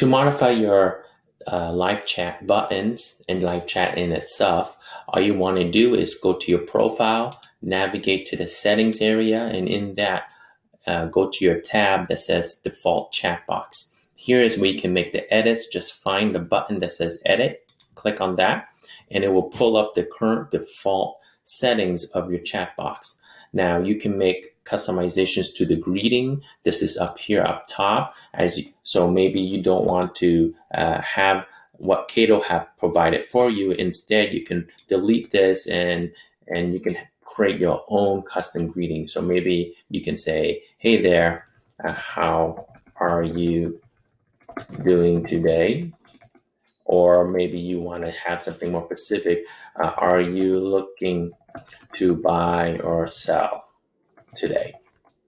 To modify your live chat buttons and live chat in itself, all you want to do is go to your profile, navigate to the settings area, and in that, go to your tab that says default chat box. Here is where you can make the edits. Just find the button that says edit, click on that, and it will pull up the current default settings of your chat box. Now you can make customizations to the greeting. This is up here up top. So maybe you don't want to have what Kaydoh have provided for you. Instead, you can delete this and you can create your own custom greeting. So maybe you can say, hey there, how are you doing today? Or maybe you want to have something more specific. Are you looking to buy or sell today?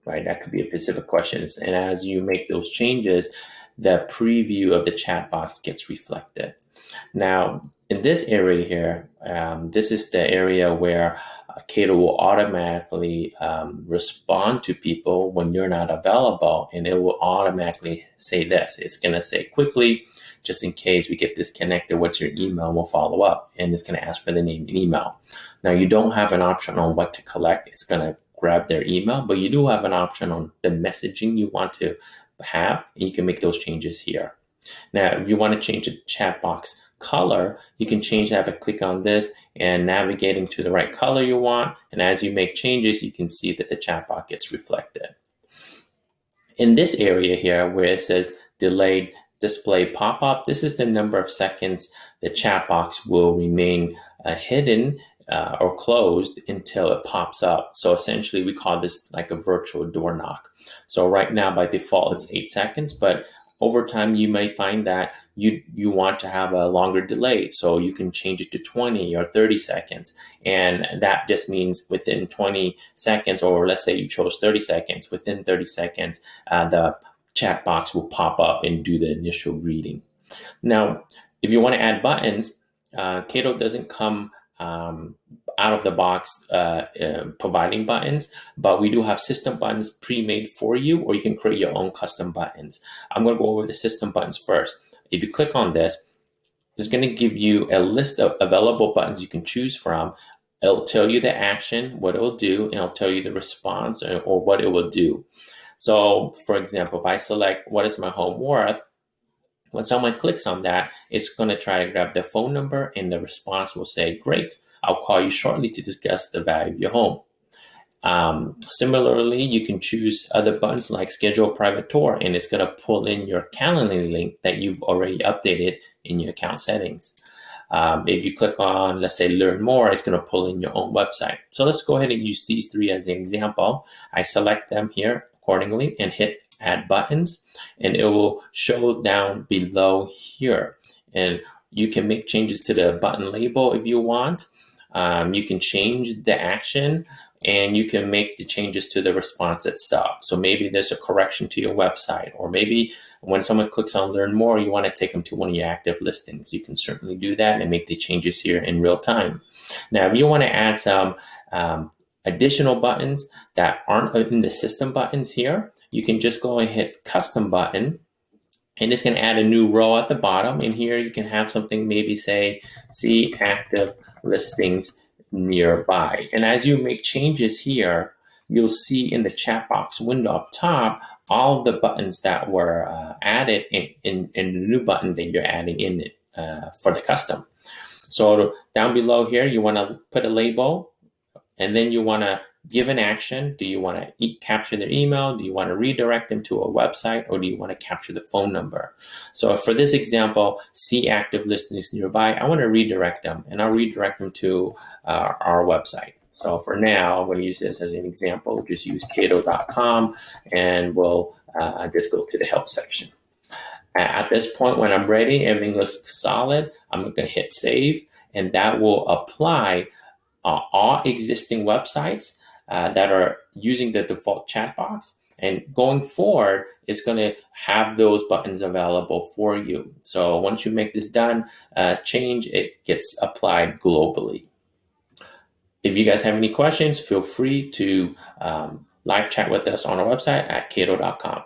Right, that could be a specific question. And as you make those changes, the preview of the chat box gets reflected. Now, in this area here, this is the area where Kaydoh will automatically respond to people when you're not available, and it will automatically say this. It's going to say quickly, just in case we get disconnected, what's your email? We'll follow up, and it's going to ask for the name and email. Now, you don't have an option on what to collect. It's going to grab their email, but you do have an option on the messaging you want to have, and you can make those changes here. Now, if you want to change the chat box color, you can change that by clicking on this and navigating to the right color you want. And as you make changes, you can see that the chat box gets reflected. In this area here where it says delayed display pop-up, this is the number of seconds the chat box will remain hidden or closed until it pops up. So essentially we call this like a virtual door knock. So right now by default it's 8 seconds, but over time you may find that you want to have a longer delay. So you can change it to 20 or 30 seconds. And that just means within 20 seconds, or let's say you chose 30 seconds, within 30 seconds, the chat box will pop up and do the initial greeting. Now, if you want to add buttons, Kaydoh doesn't come out of the box providing buttons, but we do have system buttons pre-made for you, or you can create your own custom buttons. I'm going to go over the system buttons first. If you click on this, it's going to give you a list of available buttons you can choose from. It'll tell you the action, what it will do, and it'll tell you the response or what it will do. So for example, if I select what is my home worth, when someone clicks on that, it's going to try to grab their phone number, and the response will say, great, I'll call you shortly to discuss the value of your home. Similarly, you can choose other buttons like schedule a private tour, and it's going to pull in your calendar link that you've already updated in your account settings. If you click on, let's say, learn more, it's going to pull in your own website. So let's go ahead and use these three as an example. I select them here accordingly and hit add buttons, and it will show down below here. And you can make changes to the button label if you want. You can change the action, and you can make the changes to the response itself. So maybe there's a correction to your website, or maybe when someone clicks on learn more, you want to take them to one of your active listings. You can certainly do that and make the changes here in real time. Now, if you want to add some additional buttons that aren't in the system buttons here, you can just go and hit custom button, and it's going to add a new row at the bottom. And here you can have something, maybe say, see active listings nearby. And as you make changes here, you'll see in the chat box window up top, all of the buttons that were added in the new button that you're adding in it for the custom. So down below here, you want to put a label, and then you want to give an action. Do you want to capture their email? Do you want to redirect them to a website, or do you want to capture the phone number? So for this example, see active listings nearby, I want to redirect them, and I'll redirect them to our website. So for now, I'm going to use this as an example. Just use Kaydoh.com, and we'll just go to the help section. At this point, when I'm ready, everything looks solid, I'm going to hit save, and that will apply all existing websites that are using the default chat box. And going forward, it's going to have those buttons available for you. So once you make this done, change, it gets applied globally. If you guys have any questions, feel free to live chat with us on our website at Kaydoh.com.